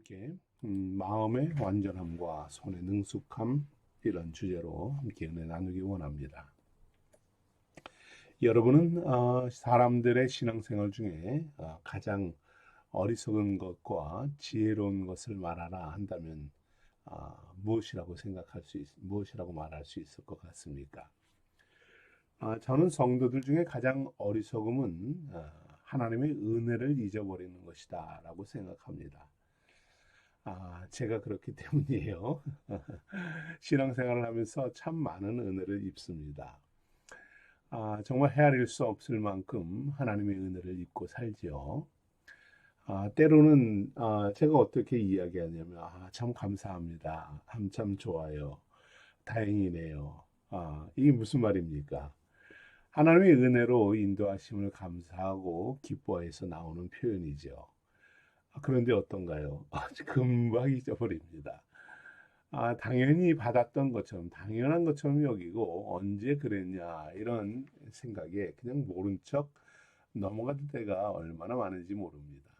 함께 마음의 완전함과 손의 능숙함 이런 주제로 함께 은혜 나누기 원합니다. 여러분은 사람들의 신앙생활 중에 가장 어리석은 것과 지혜로운 것을 말하라 한다면 무엇이라고 말할 수 있을 것 같습니까? 저는 성도들 중에 가장 어리석음은 하나님의 은혜를 잊어버리는 것이다라고 생각합니다. 제가 그렇기 때문이에요. 신앙생활을 하면서 참 많은 은혜를 입습니다. 정말 헤아릴 수 없을 만큼 하나님의 은혜를 입고 살지요. 때로는 제가 어떻게 이야기하냐면 참 감사합니다. 참 좋아요. 다행이네요. 이게 무슨 말입니까? 하나님의 은혜로 인도하심을 감사하고 기뻐해서 나오는 표현이죠. 그런데 어떤가요? 금방 잊어버립니다. 당연히 받았던 것처럼, 당연한 것처럼 여기고, 언제 그랬냐, 이런 생각에 그냥 모른 척 넘어갈 때가 얼마나 많은지 모릅니다.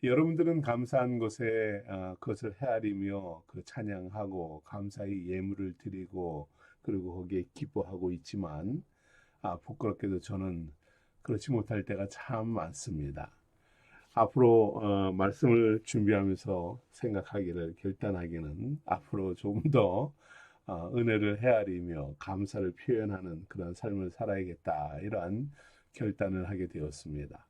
여러분들은 감사한 것에, 그것을 헤아리며 그 찬양하고, 감사의 예물을 드리고, 그리고 거기에 기뻐하고 있지만, 부끄럽게도 저는 그렇지 못할 때가 참 많습니다. 앞으로 말씀을 준비하면서 결단하기는 앞으로 조금 더 은혜를 헤아리며 감사를 표현하는 그런 삶을 살아야겠다 이러한 결단을 하게 되었습니다.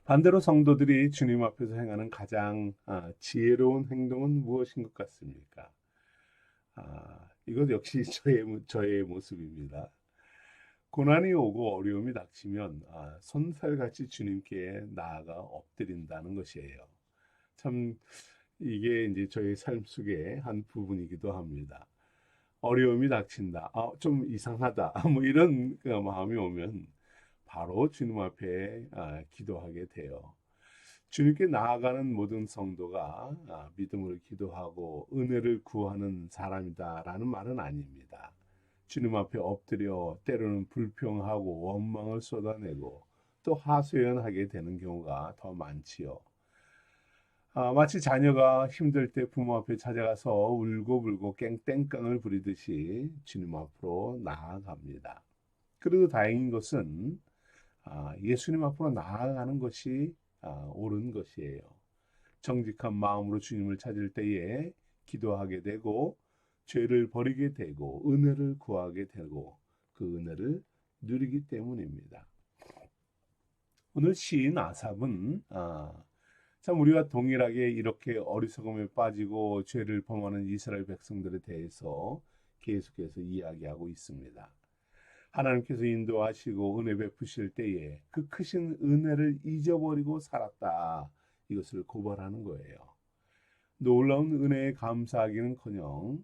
반대로 성도들이 주님 앞에서 행하는 가장 지혜로운 행동은 무엇인 것 같습니까? 이것 역시 저의 모습입니다. 고난이 오고 어려움이 닥치면 손살같이 주님께 나아가 엎드린다는 것이에요. 참 이게 이제 저의 삶 속의 한 부분이기도 합니다. 어려움이 닥친다. 좀 이상하다. 뭐 이런 마음이 오면 바로 주님 앞에 기도하게 돼요. 주님께 나아가는 모든 성도가 믿음으로 기도하고 은혜를 구하는 사람이다라는 말은 아닙니다. 주님 앞에 엎드려 때로는 불평하고 원망을 쏟아내고 또 하소연하게 되는 경우가 더 많지요. 마치 자녀가 힘들 때 부모 앞에 찾아가서 울고불고 땡깡을 부리듯이 주님 앞으로 나아갑니다. 그래도 다행인 것은 예수님 앞으로 나아가는 것이 옳은 것이에요. 정직한 마음으로 주님을 찾을 때에 기도하게 되고 죄를 버리게 되고 은혜를 구하게 되고 그 은혜를 누리기 때문입니다. 오늘 시인 아삽은 참 우리와 동일하게 이렇게 어리석음에 빠지고 죄를 범하는 이스라엘 백성들에 대해서 계속해서 이야기하고 있습니다. 하나님께서 인도하시고 은혜 베푸실 때에 그 크신 은혜를 잊어버리고 살았다. 이것을 고발하는 거예요. 놀라운 은혜에 감사하기는커녕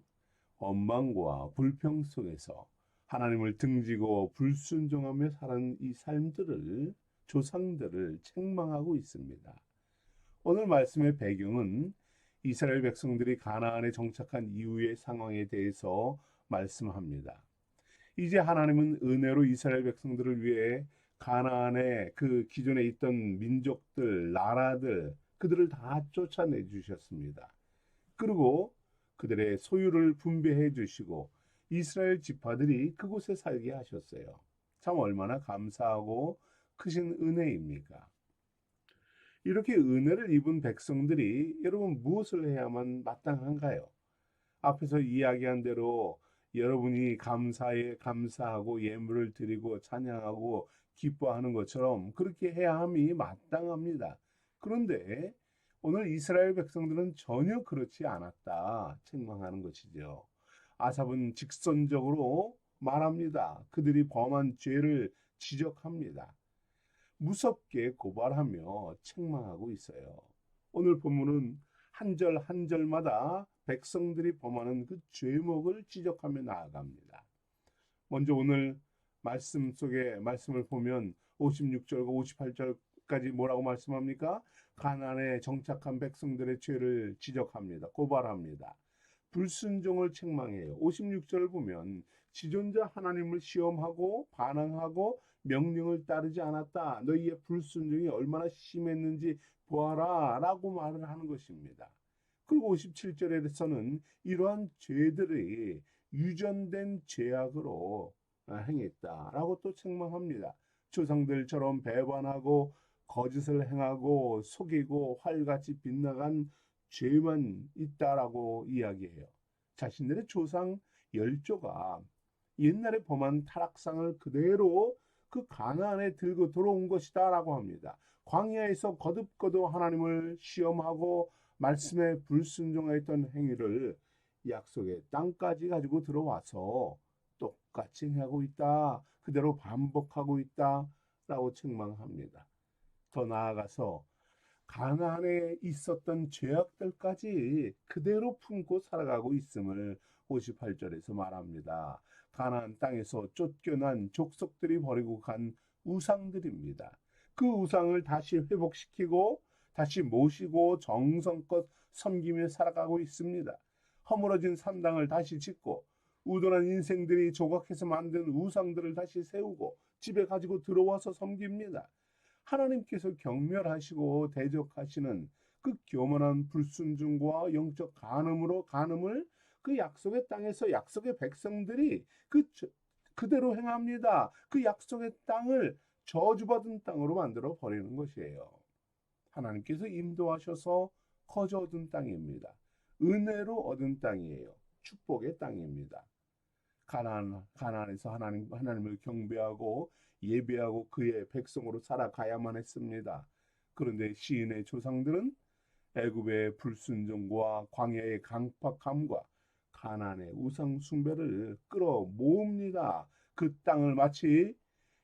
원망과 불평 속에서 하나님을 등지고 불순종하며 살은 이 삶들을 조상들을 책망하고 있습니다. 오늘 말씀의 배경은 이스라엘 백성들이 가나안에 정착한 이후의 상황에 대해서 말씀합니다. 이제 하나님은 은혜로 이스라엘 백성들을 위해 가나안에 그 기존에 있던 민족들, 나라들 그들을 다 쫓아내 주셨습니다. 그리고 그들의 소유를 분배해 주시고 이스라엘 지파들이 그곳에 살게 하셨어요. 참 얼마나 감사하고 크신 은혜입니까? 이렇게 은혜를 입은 백성들이 여러분 무엇을 해야만 마땅한가요? 앞에서 이야기한 대로 여러분이 감사하고 예물을 드리고 찬양하고 기뻐하는 것처럼 그렇게 해야 함이 마땅합니다. 그런데 오늘 이스라엘 백성들은 전혀 그렇지 않았다 책망하는 것이죠. 아삽은 직선적으로 말합니다. 그들이 범한 죄를 지적합니다. 무섭게 고발하며 책망하고 있어요. 오늘 본문은 한 절 한 절마다 백성들이 범하는 그 죄목을 지적하며 나아갑니다. 먼저 오늘 말씀 속에 말씀을 보면 56절과 58절까지 뭐라고 말씀합니까? 가나안에 정착한 백성들의 죄를 지적합니다. 고발합니다. 불순종을 책망해요. 56절을 보면 지존자 하나님을 시험하고 반항하고 명령을 따르지 않았다. 너희의 불순종이 얼마나 심했는지 보아라 라고 말을 하는 것입니다. 그리고 57절에서는 이러한 죄들이 유전된 죄악으로 행했다라고 또 책망합니다. 조상들처럼 배반하고 거짓을 행하고 속이고 활같이 빗나간 죄만 있다라고 이야기해요. 자신들의 조상 열조가 옛날에 범한 타락상을 그대로 그 가나안에 들고 들어온 것이다라고 합니다. 광야에서 거듭거듭 하나님을 시험하고 말씀에 불순종했던 행위를 약속의 땅까지 가지고 들어와서 똑같이 하고 있다. 그대로 반복하고 있다라고 책망합니다. 더 나아가서 가나안에 있었던 죄악들까지 그대로 품고 살아가고 있음을 58절에서 말합니다. 가나안 땅에서 쫓겨난 족속들이 버리고 간 우상들입니다. 그 우상을 다시 회복시키고 다시 모시고 정성껏 섬기며 살아가고 있습니다. 허물어진 산당을 다시 짓고 우둔한 인생들이 조각해서 만든 우상들을 다시 세우고 집에 가지고 들어와서 섬깁니다. 하나님께서 경멸하시고 대적하시는 그 교만한 불순종과 영적 간음을 그 약속의 땅에서 약속의 백성들이 그대로 행합니다. 그 약속의 땅을 저주받은 땅으로 만들어 버리는 것이에요. 하나님께서 인도하셔서 거저 얻은 땅입니다. 은혜로 얻은 땅이에요. 축복의 땅입니다. 가나안에서 하나님을 경배하고 예배하고 그의 백성으로 살아가야만 했습니다. 그런데 시인의 조상들은 애굽의 불순종과 광야의 강팍함과 가나안의 우상 숭배를 끌어모읍니다. 그 땅을 마치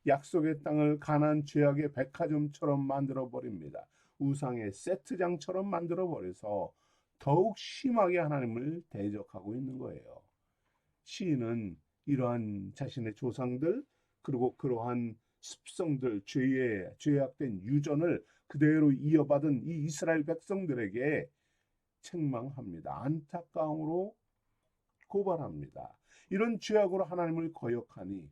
약속의 땅을 가나안 죄악의 백화점처럼 만들어 버립니다. 우상의 세트장처럼 만들어 버려서 더욱 심하게 하나님을 대적하고 있는 거예요. 시인은 이러한 자신의 조상들 그리고 그러한 습성들, 죄악된 유전을 그대로 이어받은 이 이스라엘 백성들에게 책망합니다. 안타까움으로 고발합니다. 이런 죄악으로 하나님을 거역하니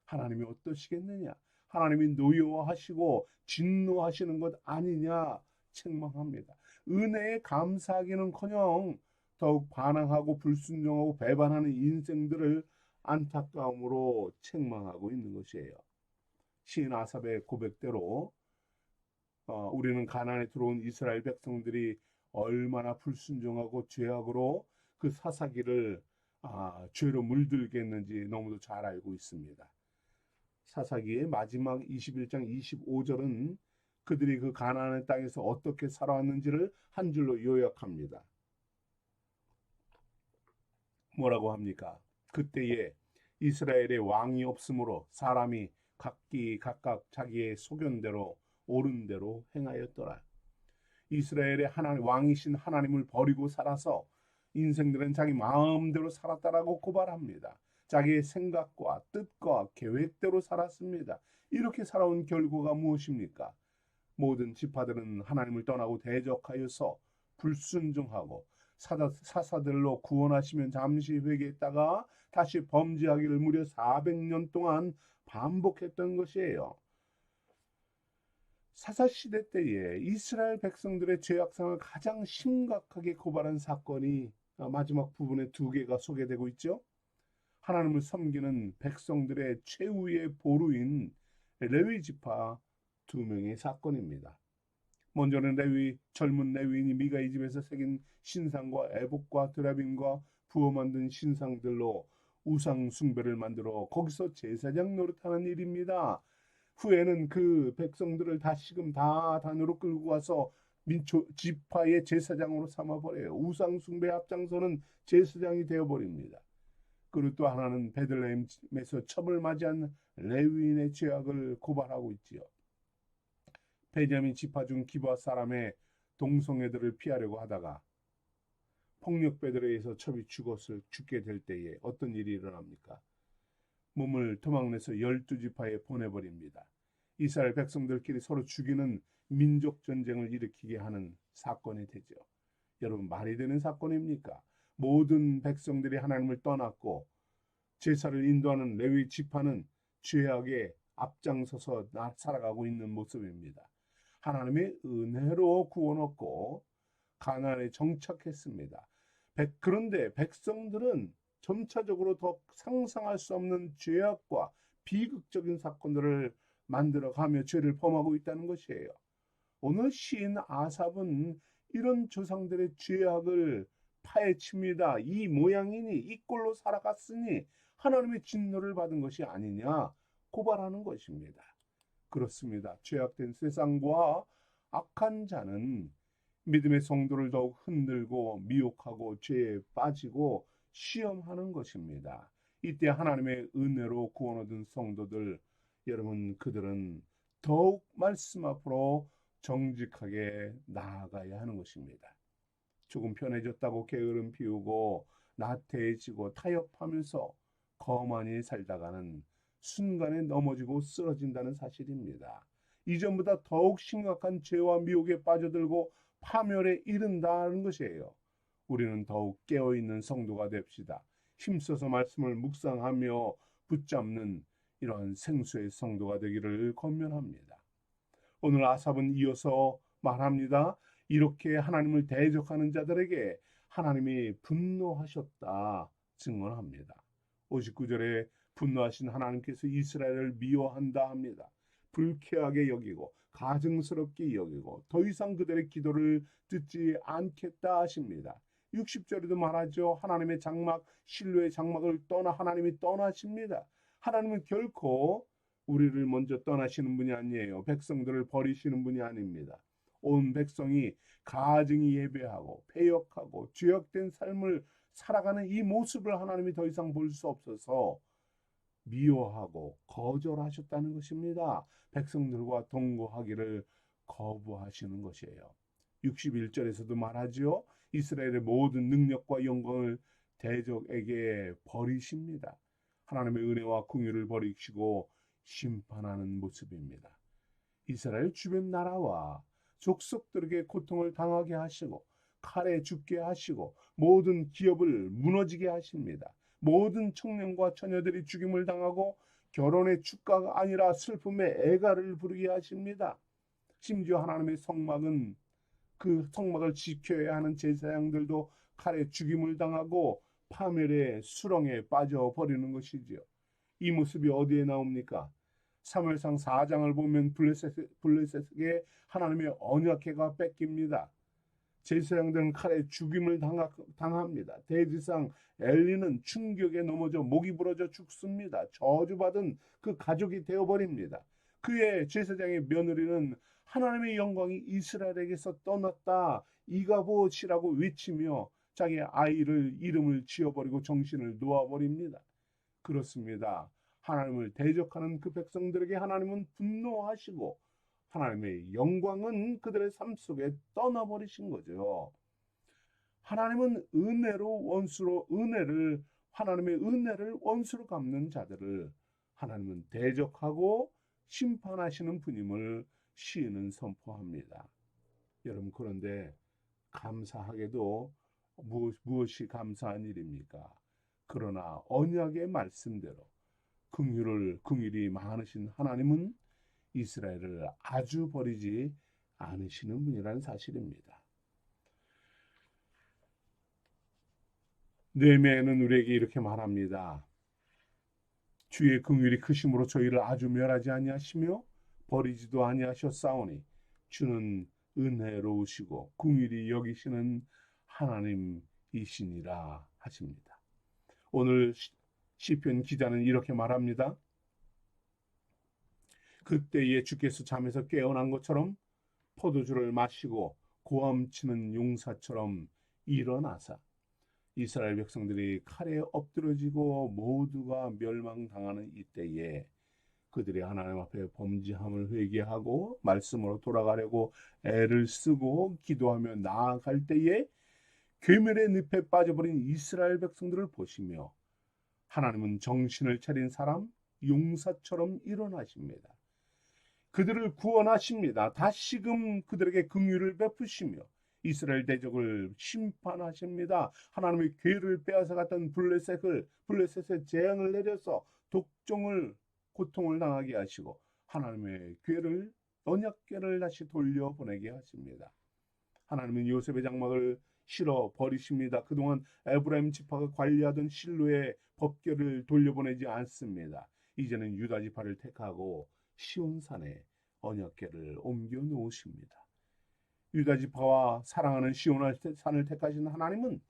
하나님이 어떠시겠느냐? 하나님이 노여워하시고 진노하시는 것 아니냐? 책망합니다. 은혜에 감사하기는커녕 더욱 반항하고 불순종하고 배반하는 인생들을 안타까움으로 책망하고 있는 것이에요. 시인 아삽의 고백대로 우리는 가나안에 들어온 이스라엘 백성들이 얼마나 불순종하고 죄악으로 그 사사기를 죄로 물들게 했는지 너무도 잘 알고 있습니다. 사사기의 마지막 21장 25절은 그들이 그 가나안의 땅에서 어떻게 살아왔는지를 한 줄로 요약합니다. 뭐라고 합니까? 그때에 이스라엘의 왕이 없으므로 사람이 각각 자기의 소견대로 옳은 대로 행하였더라. 이스라엘의 왕이신 하나님을 버리고 살아서 인생들은 자기 마음대로 살았다라고 고발합니다. 자기의 생각과 뜻과 계획대로 살았습니다. 이렇게 살아온 결과가 무엇입니까? 모든 지파들은 하나님을 떠나고 대적하여서 불순종하고 사사들로 구원하시면 잠시 회개했다가 다시 범죄하기를 무려 400년 동안 반복했던 것이에요. 사사시대 때에 이스라엘 백성들의 죄악상을 가장 심각하게 고발한 사건이 마지막 부분에 2개가 소개되고 있죠. 하나님을 섬기는 백성들의 최후의 보루인 레위 지파 2명의 사건입니다. 먼저는 젊은 레위인이 미가의 집에서 새긴 신상과 에봇과 드라빔과 부어 만든 신상들로 우상 숭배를 만들어 거기서 제사장 노릇하는 일입니다. 후에는 그 백성들을 다시금 다 단으로 끌고 와서 지파의 제사장으로 삼아버려요. 우상 숭배 앞장서는 제사장이 되어버립니다. 그리고 또 하나는 베들레헴에서 첩을 맞이한 레위인의 죄악을 고발하고 있지요. 베냐민 지파 중 기브아 사람의 동성애들을 피하려고 하다가 폭력배들에 의해서 첩이 죽게 될 때에 어떤 일이 일어납니까? 몸을 토막내서 12지파에 보내버립니다. 이스라엘 백성들끼리 서로 죽이는 민족 전쟁을 일으키게 하는 사건이 되죠. 여러분, 말이 되는 사건입니까? 모든 백성들이 하나님을 떠났고 제사를 인도하는 레위 지파는 죄악의 앞장서서 살아가고 있는 모습입니다. 하나님의 은혜로 구원 얻고 가나안에 정착했습니다. 그런데 백성들은 점차적으로 더 상상할 수 없는 죄악과 비극적인 사건들을 만들어가며 죄를 범하고 있다는 것이에요. 오늘 시인 아삽은 이런 조상들의 죄악을 파헤칩니다. 이 모양이니 이 꼴로 살아갔으니 하나님의 진노를 받은 것이 아니냐 고발하는 것입니다. 그렇습니다. 죄악된 세상과 악한 자는 믿음의 성도를 더욱 흔들고 미혹하고 죄에 빠지고 시험하는 것입니다. 이때 하나님의 은혜로 구원 얻은 성도들, 여러분 그들은 더욱 말씀 앞으로 정직하게 나아가야 하는 것입니다. 조금 편해졌다고 게으름 피우고 나태해지고 타협하면서 거만히 살다가는 순간에 넘어지고 쓰러진다는 사실입니다. 이전보다 더욱 심각한 죄와 미혹에 빠져들고 파멸에 이른다는 것이에요. 우리는 더욱 깨어있는 성도가 됩시다. 힘써서 말씀을 묵상하며 붙잡는 이러한 생수의 성도가 되기를 권면합니다. 오늘 아삽은 이어서 말합니다. 이렇게 하나님을 대적하는 자들에게 하나님이 분노하셨다 증언합니다. 59절에 분노하신 하나님께서 이스라엘을 미워한다 합니다. 불쾌하게 여기고 가증스럽게 여기고 더 이상 그들의 기도를 듣지 않겠다 하십니다. 60절에도 말하죠. 하나님의 장막, 실로의 장막을 떠나 하나님이 떠나십니다. 하나님은 결코 우리를 먼저 떠나시는 분이 아니에요. 백성들을 버리시는 분이 아닙니다. 온 백성이 가증히 예배하고 패역하고 죄악된 삶을 살아가는 이 모습을 하나님이 더 이상 볼 수 없어서 미워하고 거절하셨다는 것입니다. 백성들과 동거하기를 거부하시는 것이에요. 61절에서도 말하지요. 이스라엘의 모든 능력과 영광을 대적에게 버리십니다. 하나님의 은혜와 긍휼을 버리시고 심판하는 모습입니다. 이스라엘 주변 나라와 족속들에게 고통을 당하게 하시고 칼에 죽게 하시고 모든 기업을 무너지게 하십니다. 모든 청년과 처녀들이 죽임을 당하고 결혼의 축가가 아니라 슬픔의 애가를 부르게 하십니다. 심지어 하나님의 성막은 그 성막을 지켜야 하는 제사장들도 칼에 죽임을 당하고 파멸의 수렁에 빠져버리는 것이지요. 이 모습이 어디에 나옵니까? 사무엘상 4장을 보면 블레셋에게 하나님의 언약궤가 뺏깁니다. 제사장들은 칼에 죽임을 당합니다. 대지상 엘리는 충격에 넘어져 목이 부러져 죽습니다. 저주받은 그 가족이 되어버립니다. 그의 제사장의 며느리는 하나님의 영광이 이스라엘에게서 떠났다 이가봇이라고 외치며 자기 아이를 이름을 지어버리고 정신을 놓아버립니다. 그렇습니다. 하나님을 대적하는 그 백성들에게 하나님은 분노하시고 하나님의 영광은 그들의 삶 속에 떠나버리신 거죠. 하나님은 하나님의 은혜를 원수로 갚는 자들을 하나님은 대적하고 심판하시는 분임을 시인은 선포합니다. 여러분 그런데 감사하게도 무엇이 감사한 일입니까? 그러나 언약의 말씀대로 긍휼이 많으신 하나님은 이스라엘을 아주 버리지 않으시는 분이라는 사실입니다. 느헤미야는 우리에게 이렇게 말합니다. 주의 긍휼이 크심으로 저희를 아주 멸하지 아니하시며 버리지도 아니하셨사오니 주는 은혜로우시고 긍휼히 여기시는 하나님이시니라 하십니다. 오늘 시편 기자는 이렇게 말합니다. 그때에 주께서 잠에서 깨어난 것처럼 포도주를 마시고 고함치는 용사처럼 일어나사 이스라엘 백성들이 칼에 엎드러지고 모두가 멸망당하는 이때에 그들이 하나님 앞에 범죄함을 회개하고 말씀으로 돌아가려고 애를 쓰고 기도하며 나아갈 때에 괴멸의 늪에 빠져버린 이스라엘 백성들을 보시며 하나님은 정신을 차린 사람 용사처럼 일어나십니다. 그들을 구원하십니다. 다시금 그들에게 긍휼을 베푸시며 이스라엘 대적을 심판하십니다. 하나님의 괴를 빼앗아갔던 블레셋에 재앙을 내려서 독종을 고통을 당하게 하시고 하나님의 궤를 언약궤를 다시 돌려보내게 하십니다. 하나님은 요셉의 장막을 실어 버리십니다. 그동안 에브라임 지파가 관리하던 실로의 법궤를 돌려보내지 않습니다. 이제는 유다 지파를 택하고 시온산에 언약궤를 옮겨 놓으십니다. 유다 지파와 사랑하는 시온산을 택하신 하나님은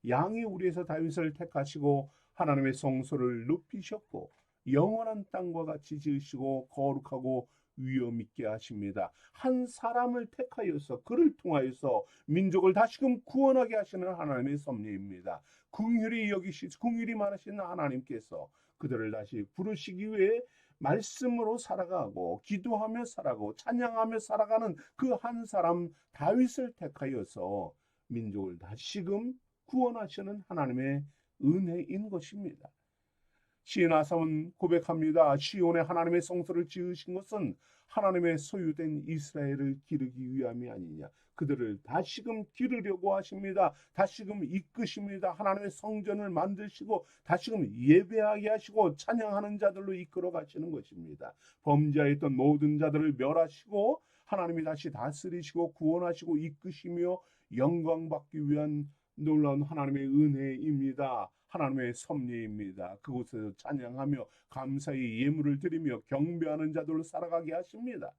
양의 우리에서 다윗을 택하시고 하나님의 성소를 높이셨고 영원한 땅과 같이 지으시고 거룩하고 위엄 있게 하십니다. 한 사람을 택하여서 그를 통하여서 민족을 다시금 구원하게 하시는 하나님의 섭리입니다. 긍휼히 많으신 하나님께서 그들을 다시 부르시기 위해 말씀으로 살아가고 기도하며 살아가고 찬양하며 살아가는 그 한 사람 다윗을 택하여서 민족을 다시금 구원하시는 하나님의 은혜인 것입니다. 시인 아삽은 고백합니다. 시온에 하나님의 성소를 지으신 것은 하나님의 소유된 이스라엘을 기르기 위함이 아니냐. 그들을 다시금 기르려고 하십니다. 다시금 이끄십니다. 하나님의 성전을 만드시고 다시금 예배하게 하시고 찬양하는 자들로 이끌어 가시는 것입니다. 범죄하였던 모든 자들을 멸하시고 하나님이 다시 다스리시고 구원하시고 이끄시며 영광 받기 위한 놀라운 하나님의 은혜입니다. 하나님의 섭리입니다. 그곳에서 찬양하며 감사의 예물을 드리며 경배하는 자들로 살아가게 하십니다.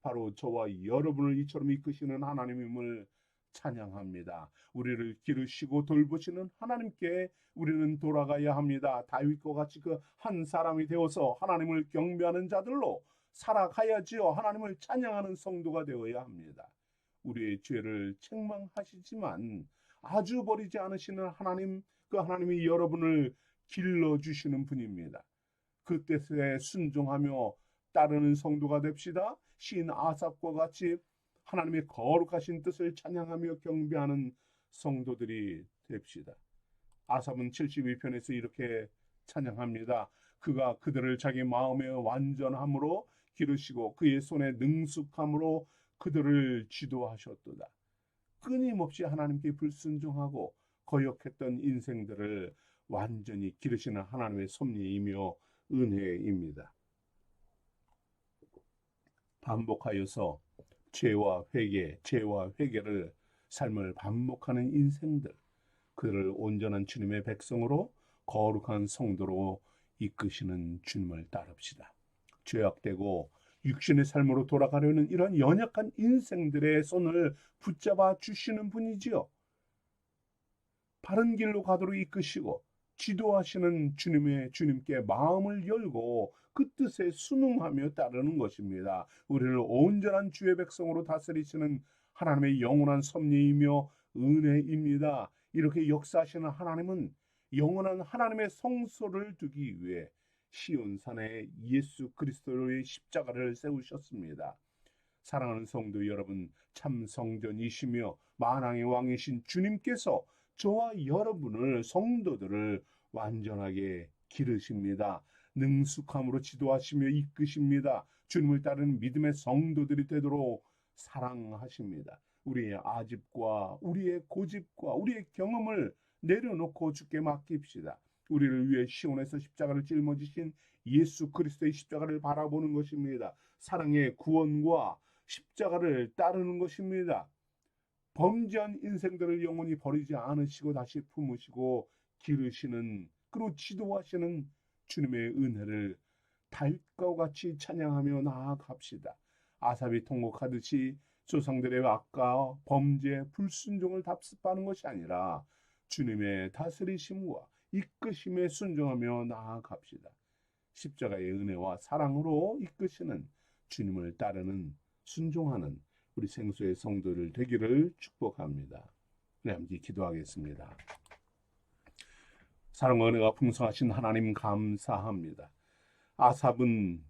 바로 저와 여러분을 이처럼 이끄시는 하나님임을 찬양합니다. 우리를 기르시고 돌보시는 하나님께 우리는 돌아가야 합니다. 다윗과 같이 그 한 사람이 되어서 하나님을 경배하는 자들로 살아가야지요. 하나님을 찬양하는 성도가 되어야 합니다. 우리의 죄를 책망하시지만 아주 버리지 않으시는 하나님, 그 하나님이 여러분을 길러주시는 분입니다. 그 뜻에 순종하며 따르는 성도가 됩시다. 시인 아삽과 같이 하나님의 거룩하신 뜻을 찬양하며 경배하는 성도들이 됩시다. 아삽은 72편에서 이렇게 찬양합니다. 그가 그들을 자기 마음의 완전함으로 기르시고 그의 손에 능숙함으로 그들을 지도하셨도다. 끊임없이 하나님께 불순종하고 거역했던 인생들을 완전히 기르시는 하나님의 섭리이며 은혜입니다. 반복하여서 죄와 회개를 삶을 반복하는 인생들, 그들을 온전한 주님의 백성으로 거룩한 성도로 이끄시는 주님을 따릅시다. 죄악되고 육신의 삶으로 돌아가려는 이런 연약한 인생들의 손을 붙잡아 주시는 분이지요. 바른 길로 가도록 이끄시고 지도하시는 주님께 마음을 열고 그 뜻에 순응하며 따르는 것입니다. 우리를 온전한 주의 백성으로 다스리시는 하나님의 영원한 섭리이며 은혜입니다. 이렇게 역사하시는 하나님은 영원한 하나님의 성소를 두기 위해 시온산에 예수 그리스도의 십자가를 세우셨습니다. 사랑하는 성도 여러분, 참 성전이시며 만왕의 왕이신 주님께서 저와 여러분을 성도들을 완전하게 기르십니다. 능숙함으로 지도하시며 이끄십니다. 주님을 따르는 믿음의 성도들이 되도록 사랑하십니다. 우리의 아집과 우리의 고집과 우리의 경험을 내려놓고 주께 맡깁시다. 우리를 위해 시온에서 십자가를 짊어지신 예수 그리스도의 십자가를 바라보는 것입니다. 사랑의 구원과 십자가를 따르는 것입니다. 범죄한 인생들을 영원히 버리지 않으시고 다시 품으시고 기르시는, 그리고 지도하시는 주님의 은혜를 다윗과 같이 찬양하며 나아갑시다. 아삽이 통곡하듯이 조상들의 악과 범죄, 불순종을 답습하는 것이 아니라 주님의 다스리심과 이끄심에 순종하며 나아갑시다. 십자가의 은혜와 사랑으로 이끄시는 주님을 따르는, 순종하는 우리 생수의 성도를 되기를 축복합니다. 우리 함께 기도하겠습니다. 사랑과 은혜가 풍성하신 하나님 감사합니다. 아삽은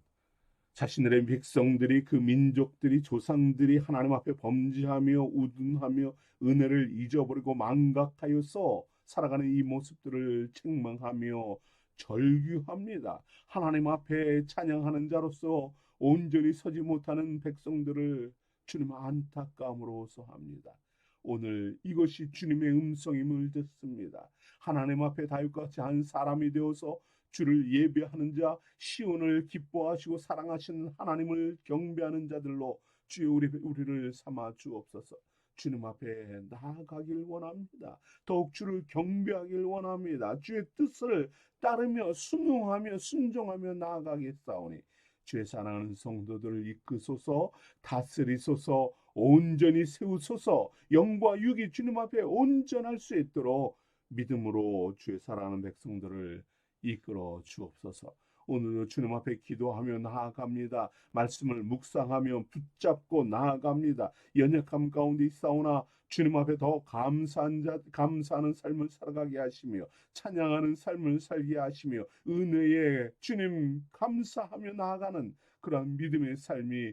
자신들의 백성들이, 그 민족들이, 조상들이 하나님 앞에 범죄하며 우둔하며 은혜를 잊어버리고 망각하여서 살아가는 이 모습들을 책망하며 절규합니다. 하나님 앞에 찬양하는 자로서 온전히 서지 못하는 백성들을 주님 안타까움으로서 합니다. 오늘 이것이 주님의 음성임을 듣습니다. 하나님 앞에 다윗같이 한 사람이 되어서 주를 예배하는 자, 시온을 기뻐하시고 사랑하시는 하나님을 경배하는 자들로 주여 우리를 삼아 주옵소서. 주님 앞에 나아가길 원합니다. 더욱 주를 경배하길 원합니다. 주의 뜻을 따르며 순응하며 순종하며 나아가겠사오니 주의 사랑하는 성도들을 이끄소서, 다스리소서, 온전히 세우소서, 영과 육이 주님 앞에 온전할 수 있도록 믿음으로 주의 사랑하는 백성들을 이끌어 주옵소서. 오늘도 주님 앞에 기도하며 나아갑니다. 말씀을 묵상하며 붙잡고 나아갑니다. 연약함 가운데 있사오나 주님 앞에 더 감사하는 삶을 살아가게 하시며 찬양하는 삶을 살게 하시며 은혜에 주님 감사하며 나아가는 그런 믿음의 삶이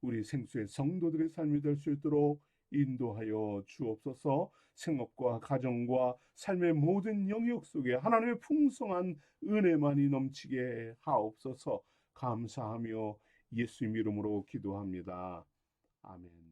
우리 생수의 성도들의 삶이 될 수 있도록 인도하여 주옵소서. 생업과 가정과 삶의 모든 영역 속에 하나님의 풍성한 은혜만이 넘치게 하옵소서. 감사하며 예수님 이름으로 기도합니다. 아멘.